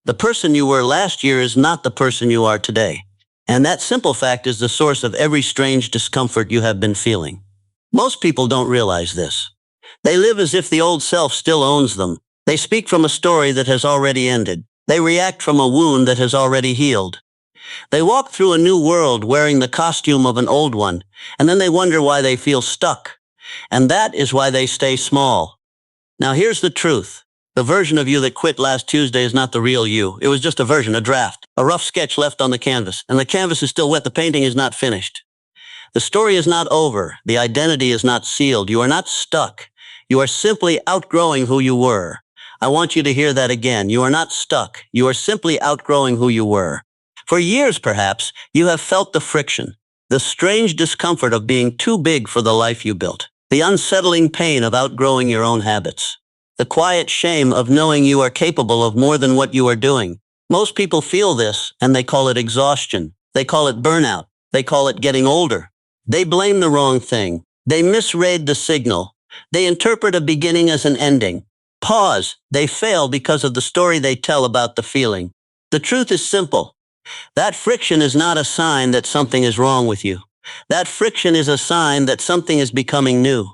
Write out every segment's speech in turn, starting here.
The person you were last year is not the person you are today. And that simple fact is the source of every strange discomfort you have been feeling. Most people don't realize this. They live as if the old self still owns them. They speak from a story that has already ended. They react from a wound that has already healed. They walk through a new world wearing the costume of an old one, and then they wonder why they feel stuck. And that is why they stay small. Now here's the truth. The version of you that quit last Tuesday is not the real you. It was just a version, a draft, a rough sketch left on the canvas, and the canvas is still wet. The painting is not finished. The story is not over. The identity is not sealed. You are not stuck. You are simply outgrowing who you were. I want you to hear that again. You are not stuck. You are simply outgrowing who you were. For years, perhaps, you have felt the friction, the strange discomfort of being too big for the life you built, the unsettling pain of outgrowing your own habits, the quiet shame of knowing you are capable of more than what you are doing. Most people feel this, and they call it exhaustion. They call it burnout. They call it getting older. They blame the wrong thing. They misread the signal. They interpret a beginning as an ending. Pause. They fail because of the story they tell about the feeling. The truth is simple. That friction is not a sign that something is wrong with you. That friction is a sign that something is becoming new.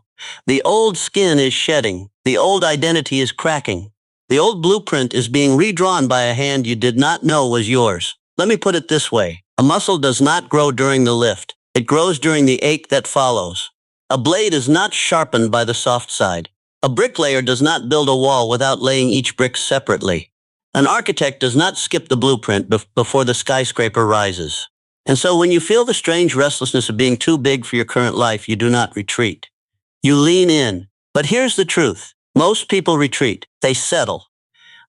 The old skin is shedding. The old identity is cracking. The old blueprint is being redrawn by a hand you did not know was yours. Let me put it this way. A muscle does not grow during the lift. It grows during the ache that follows. A blade is not sharpened by the soft side. A bricklayer does not build a wall without laying each brick separately. An architect does not skip the blueprint before the skyscraper rises. And so when you feel the strange restlessness of being too big for your current life, you do not retreat. You lean in. But here's the truth. Most people retreat. They settle.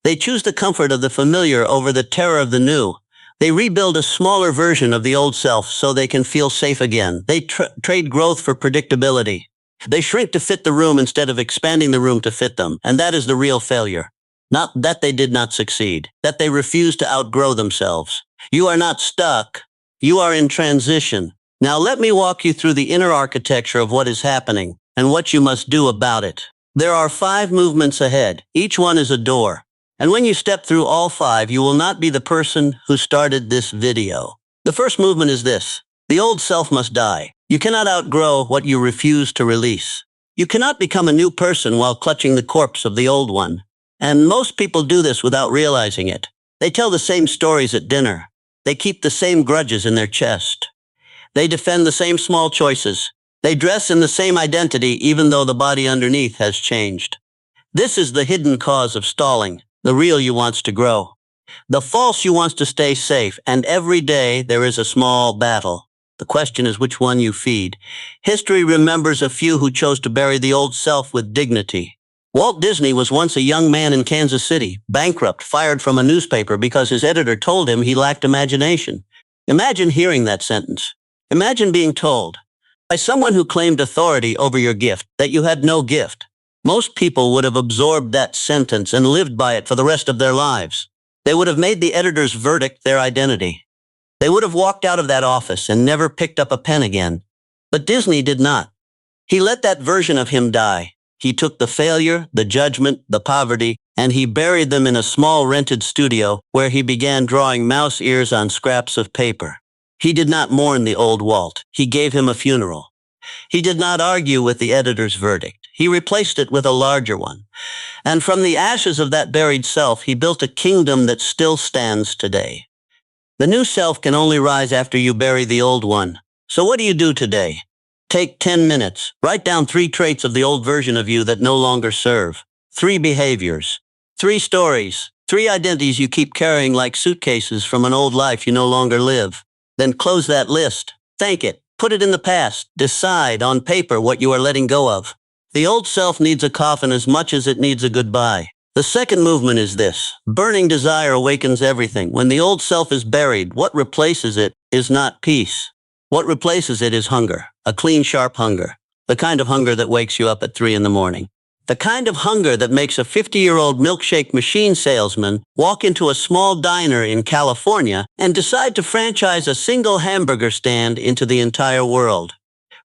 They choose the comfort of the familiar over the terror of the new. They rebuild a smaller version of the old self so they can feel safe again. They trade growth for predictability. They shrink to fit the room instead of expanding the room to fit them. And that is the real failure. Not that they did not succeed, that they refused to outgrow themselves. You are not stuck. You are in transition. Now let me walk you through the inner architecture of what is happening and what you must do about it. There are 5 movements ahead. Each one is a door. And when you step through all 5, you will not be the person who started this video. The first movement is this. The old self must die. You cannot outgrow what you refuse to release. You cannot become a new person while clutching the corpse of the old one. And most people do this without realizing it. They tell the same stories at dinner. They keep the same grudges in their chest. They defend the same small choices. They dress in the same identity even though the body underneath has changed. This is the hidden cause of stalling. The real you wants to grow. The false you wants to stay safe, and every day there is a small battle. The question is which one you feed. History remembers a few who chose to bury the old self with dignity. Walt Disney was once a young man in Kansas City, bankrupt, fired from a newspaper because his editor told him he lacked imagination. Imagine hearing that sentence. Imagine being told by someone who claimed authority over your gift that you had no gift. Most people would have absorbed that sentence and lived by it for the rest of their lives. They would have made the editor's verdict their identity. They would have walked out of that office and never picked up a pen again. But Disney did not. He let that version of him die. He took the failure, the judgment, the poverty, and he buried them in a small rented studio where he began drawing mouse ears on scraps of paper. He did not mourn the old Walt. He gave him a funeral. He did not argue with the editor's verdict. He replaced it with a larger one. And from the ashes of that buried self, he built a kingdom that still stands today. The new self can only rise after you bury the old one. So what do you do today? Take 10 minutes. Write down 3 traits of the old version of you that no longer serve. 3 behaviors. 3 stories. 3 identities you keep carrying like suitcases from an old life you no longer live. Then close that list. Thank it. Put it in the past. Decide on paper what you are letting go of. The old self needs a coffin as much as it needs a goodbye. The second movement is this. Burning desire awakens everything. When the old self is buried, what replaces it is not peace. What replaces it is hunger. A clean, sharp hunger. The kind of hunger that wakes you up at 3 in the morning. The kind of hunger that makes a 50-year-old milkshake machine salesman walk into a small diner in California and decide to franchise a single hamburger stand into the entire world.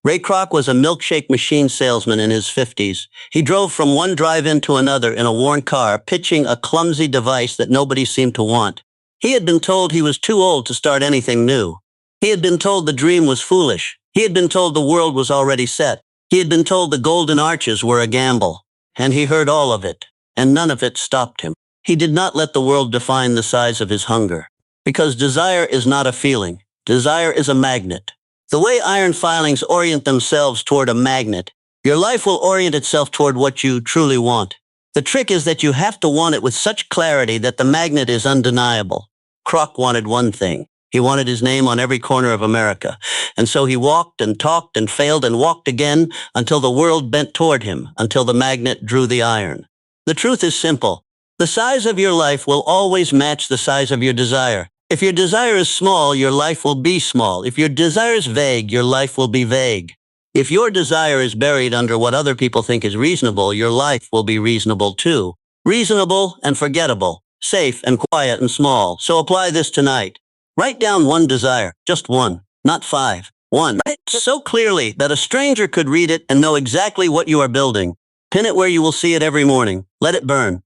Ray Kroc was a milkshake machine salesman in his 50s. He drove from one drive-in to another in a worn car, pitching a clumsy device that nobody seemed to want. He had been told he was too old to start anything new. He had been told the dream was foolish. He had been told the world was already set. He had been told the golden arches were a gamble. And he heard all of it, and none of it stopped him. He did not let the world define the size of his hunger. Because desire is not a feeling. Desire is a magnet. The way iron filings orient themselves toward a magnet, your life will orient itself toward what you truly want. The trick is that you have to want it with such clarity that the magnet is undeniable. Kroc wanted one thing. He wanted his name on every corner of America. And so he walked and talked and failed and walked again until the world bent toward him, until the magnet drew the iron. The truth is simple. The size of your life will always match the size of your desire. If your desire is small, your life will be small. If your desire is vague, your life will be vague. If your desire is buried under what other people think is reasonable, your life will be reasonable too. Reasonable and forgettable, safe and quiet and small. So apply this tonight. Write down one desire, just one, not five. One. Write it so clearly that a stranger could read it and know exactly what you are building. Pin it where you will see it every morning. Let it burn.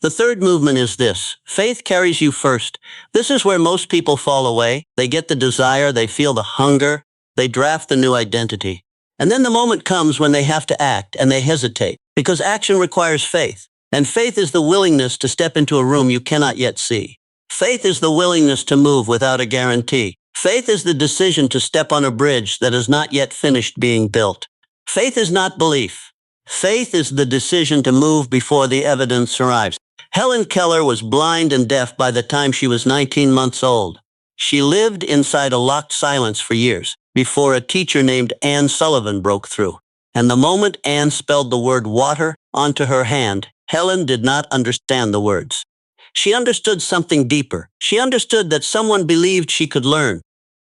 The third movement is this. Faith carries you first. This is where most people fall away. They get the desire, they feel the hunger, they draft the new identity. And then the moment comes when they have to act, and they hesitate, because action requires faith. And faith is the willingness to step into a room you cannot yet see. Faith is the willingness to move without a guarantee. Faith is the decision to step on a bridge that is not yet finished being built. Faith is not belief. Faith is the decision to move before the evidence arrives. Helen Keller was blind and deaf by the time she was 19 months old. She lived inside a locked silence for years before a teacher named Anne Sullivan broke through. And the moment Anne spelled the word water onto her hand, Helen did not understand the words. She understood something deeper. She understood that someone believed she could learn.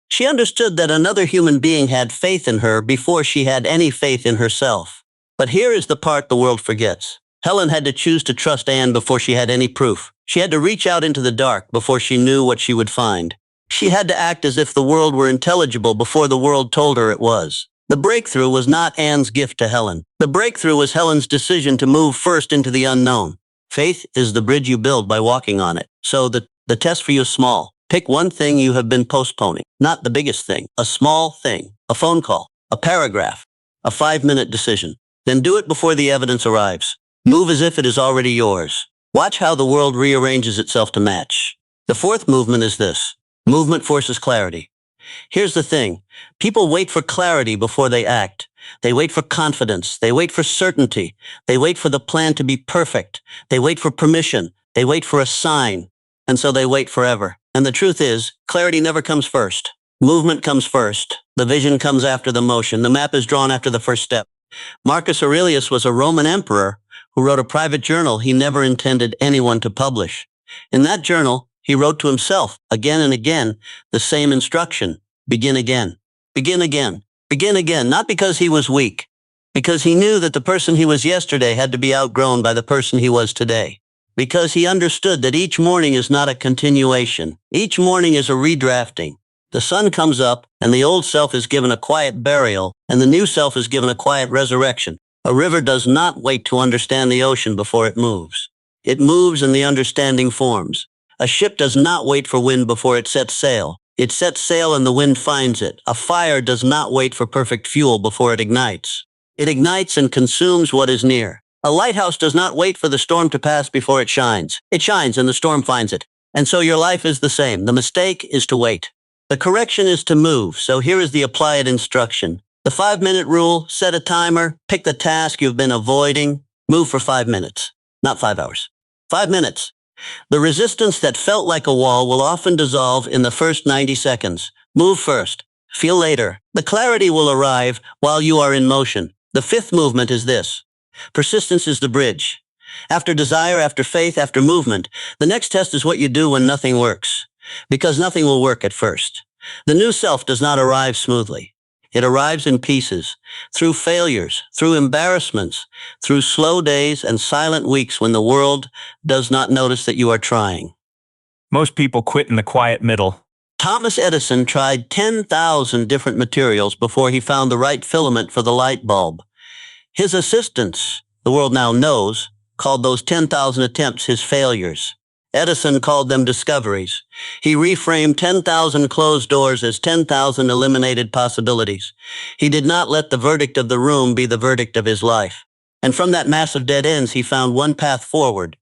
She understood that another human being had faith in her before she had any faith in herself. But here is the part the world forgets. Helen had to choose to trust Anne before she had any proof. She had to reach out into the dark before she knew what she would find. She had to act as if the world were intelligible before the world told her it was. The breakthrough was not Anne's gift to Helen. The breakthrough was Helen's decision to move first into the unknown. Faith is the bridge you build by walking on it. So the test for you is small. Pick one thing you have been postponing, not the biggest thing, a small thing, a phone call, a paragraph, a 5-minute decision. Then do it before the evidence arrives. Move as if it is already yours. Watch how the world rearranges itself to match. The fourth movement is this. Movement forces clarity. Here's the thing. People wait for clarity before they act. They wait for confidence. They wait for certainty. They wait for the plan to be perfect. They wait for permission. They wait for a sign. And so they wait forever. And the truth is, clarity never comes first. Movement comes first. The vision comes after the motion. The map is drawn after the first step. Marcus Aurelius was a Roman emperor who wrote a private journal he never intended anyone to publish. In that journal, he wrote to himself again and again the same instruction. Begin again. Begin again. Begin again. Not because he was weak, because he knew that the person he was yesterday had to be outgrown by the person he was today. Because he understood that each morning is not a continuation. Each morning is a redrafting. The sun comes up, and the old self is given a quiet burial, and the new self is given a quiet resurrection. A river does not wait to understand the ocean before it moves. It moves and the understanding forms. A ship does not wait for wind before it sets sail. It sets sail and the wind finds it. A fire does not wait for perfect fuel before it ignites. It ignites and consumes what is near. A lighthouse does not wait for the storm to pass before it shines. It shines and the storm finds it. And so your life is the same. The mistake is to wait. The correction is to move, so here is the apply it instruction. The 5-minute rule, set a timer, pick the task you've been avoiding, move for 5 minutes, not 5 hours. 5 minutes. The resistance that felt like a wall will often dissolve in the first 90 seconds. Move first, feel later. The clarity will arrive while you are in motion. The fifth movement is this. Persistence is the bridge. After desire, after faith, after movement, the next test is what you do when nothing works. Because nothing will work at first. The new self does not arrive smoothly. It arrives in pieces, through failures, through embarrassments, through slow days and silent weeks when the world does not notice that you are trying. Most people quit in the quiet middle. Thomas Edison tried 10,000 different materials before he found the right filament for the light bulb. His assistants, the world now knows, called those 10,000 attempts his failures. Edison called them discoveries. He reframed 10,000 closed doors as 10,000 eliminated possibilities. He did not let the verdict of the room be the verdict of his life. And from that mass of dead ends, he found one path forward.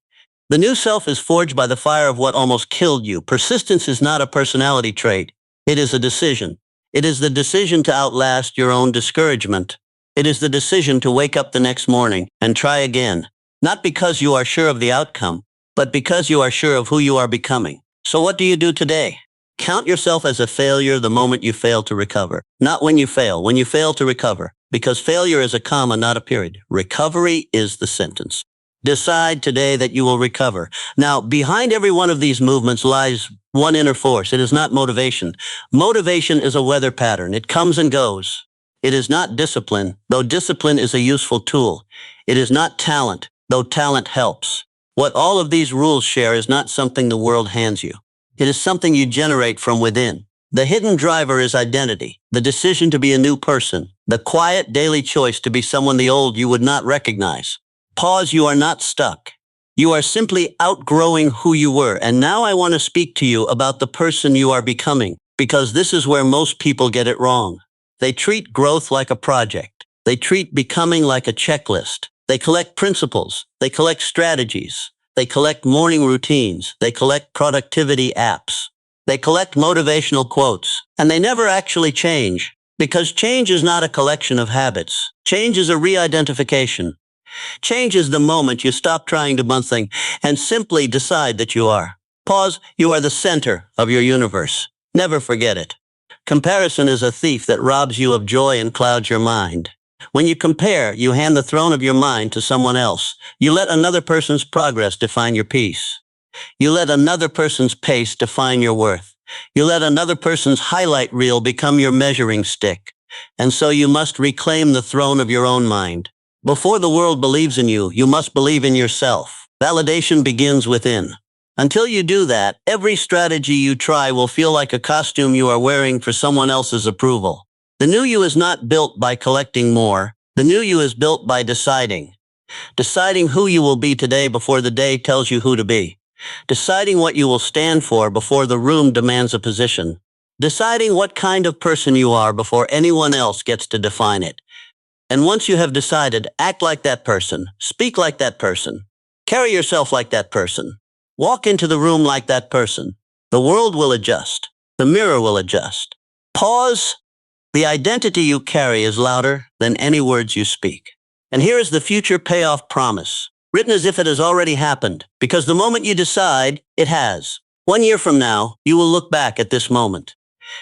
The new self is forged by the fire of what almost killed you. Persistence is not a personality trait. It is a decision. It is the decision to outlast your own discouragement. It is the decision to wake up the next morning and try again. Not because you are sure of the outcome, but because you are sure of who you are becoming. So what do you do today? Count yourself as a failure the moment you fail to recover. Not when you fail to recover. Because failure is a comma, not a period. Recovery is the sentence. Decide today that you will recover. Now, behind every one of these movements lies one inner force. It is not motivation. Motivation is a weather pattern. It comes and goes. It is not discipline, though discipline is a useful tool. It is not talent, though talent helps. What all of these rules share is not something the world hands you. It is something you generate from within. The hidden driver is identity, the decision to be a new person, the quiet daily choice to be someone the old you would not recognize. Pause, you are not stuck. You are simply outgrowing who you were, and now I want to speak to you about the person you are becoming, because this is where most people get it wrong. They treat growth like a project. They treat becoming like a checklist. They collect principles. They collect strategies. They collect morning routines. They collect productivity apps. They collect motivational quotes. And they never actually change, because change is not a collection of habits. Change is a re-identification. Change is the moment you stop trying to be something and simply decide that you are. Pause, you are the center of your universe. Never forget it. Comparison is a thief that robs you of joy and clouds your mind. When you compare, you hand the throne of your mind to someone else. You let another person's progress define your peace. You let another person's pace define your worth. You let another person's highlight reel become your measuring stick. And so you must reclaim the throne of your own mind. Before the world believes in you, you must believe in yourself. Validation begins within. Until you do that, every strategy you try will feel like a costume you are wearing for someone else's approval. The new you is not built by collecting more. The new you is built by deciding. Deciding who you will be today before the day tells you who to be. Deciding what you will stand for before the room demands a position. Deciding what kind of person you are before anyone else gets to define it. And once you have decided, act like that person, speak like that person, carry yourself like that person, walk into the room like that person. The world will adjust. The mirror will adjust. Pause. The identity you carry is louder than any words you speak. And here is the future payoff promise, written as if it has already happened, because the moment you decide, it has. 1 year from now, you will look back at this moment.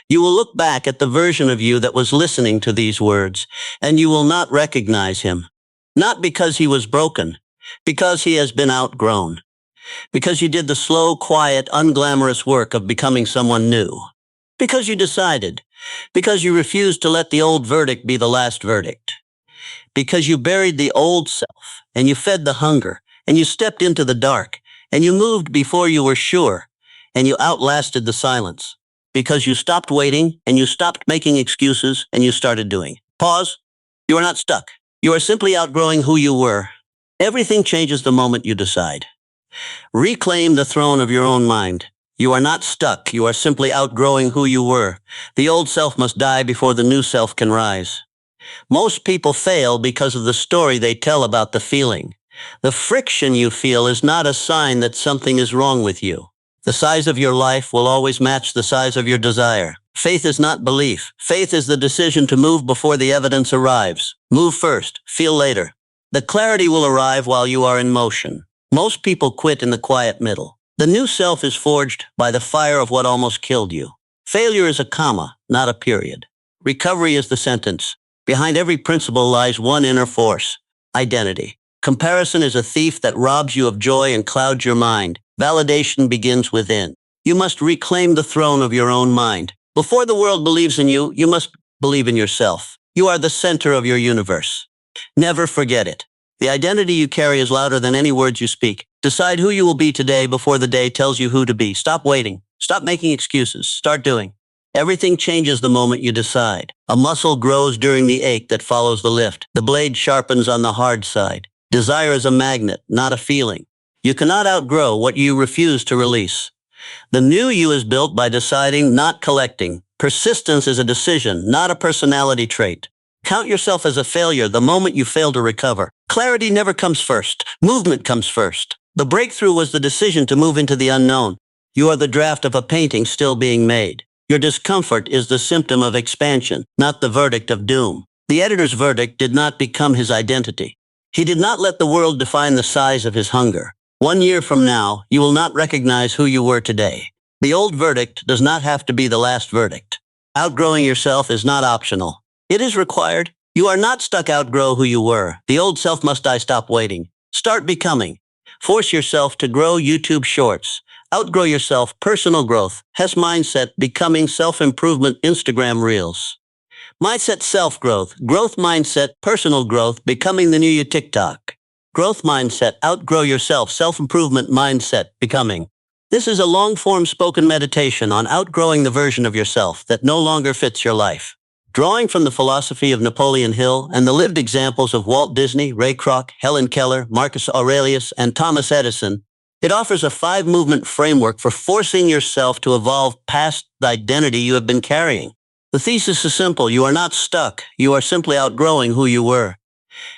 You will look back at the version of you that was listening to these words, and you will not recognize him. Not because he was broken, because he has been outgrown. Because you did the slow, quiet, unglamorous work of becoming someone new. Because you decided. Because you refused to let the old verdict be the last verdict. Because you buried the old self, and you fed the hunger, and you stepped into the dark, and you moved before you were sure, and you outlasted the silence. Because you stopped waiting, and you stopped making excuses, and you started doing. Pause. You are not stuck. You are simply outgrowing who you were. Everything changes the moment you decide. Reclaim the throne of your own mind. You are not stuck. You are simply outgrowing who you were. The old self must die before the new self can rise. Most people fail because of the story they tell about the feeling. The friction you feel is not a sign that something is wrong with you. The size of your life will always match the size of your desire. Faith is not belief. Faith is the decision to move before the evidence arrives. Move first, feel later. The clarity will arrive while you are in motion. Most people quit in the quiet middle. The new self is forged by the fire of what almost killed you. Failure is a comma, not a period. Recovery is the sentence. Behind every principle lies one inner force, identity. Comparison is a thief that robs you of joy and clouds your mind. Validation begins within. You must reclaim the throne of your own mind. Before the world believes in you, you must believe in yourself. You are the center of your universe. Never forget it. The identity you carry is louder than any words you speak. Decide who you will be today before the day tells you who to be. Stop waiting. Stop making excuses. Start doing. Everything changes the moment you decide. A muscle grows during the ache that follows the lift. The blade sharpens on the hard side. Desire is a magnet, not a feeling. You cannot outgrow what you refuse to release. The new you is built by deciding, not collecting. Persistence is a decision, not a personality trait. Count yourself as a failure the moment you fail to recover. Clarity never comes first. Movement comes first. The breakthrough was the decision to move into the unknown. You are the draft of a painting still being made. Your discomfort is the symptom of expansion, not the verdict of doom. The editor's verdict did not become his identity. He did not let the world define the size of his hunger. 1 year from now, you will not recognize who you were today. The old verdict does not have to be the last verdict. Outgrowing yourself is not optional. It is required. You are not stuck. Outgrow who you were. The old self must die. Stop waiting. Start becoming. Force yourself to grow. YouTube Shorts. Outgrow yourself. Personal growth. HES mindset. Becoming. Self-improvement. Instagram Reels. Mindset. Self-growth. Growth mindset. Personal growth. Becoming the new you. TikTok. Growth mindset. Outgrow yourself. Self-improvement mindset. Becoming. This is a long-form spoken meditation on outgrowing the version of yourself that no longer fits your life. Drawing from the philosophy of Napoleon Hill and the lived examples of Walt Disney, Ray Kroc, Helen Keller, Marcus Aurelius, and Thomas Edison, it offers a 5-movement framework for forcing yourself to evolve past the identity you have been carrying. The thesis is simple. You are not stuck. You are simply outgrowing who you were.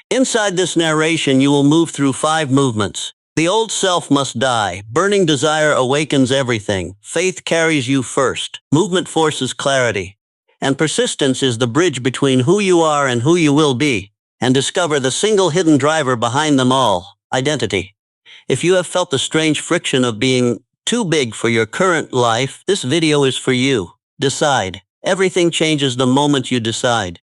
Inside this narration, you will move through 5 movements. The old self must die. Burning desire awakens everything. Faith carries you first. Movement forces clarity. And persistence is the bridge between who you are and who you will be. And discover the single hidden driver behind them all, identity. If you have felt the strange friction of being too big for your current life, this video is for you. Decide. Everything changes the moment you decide.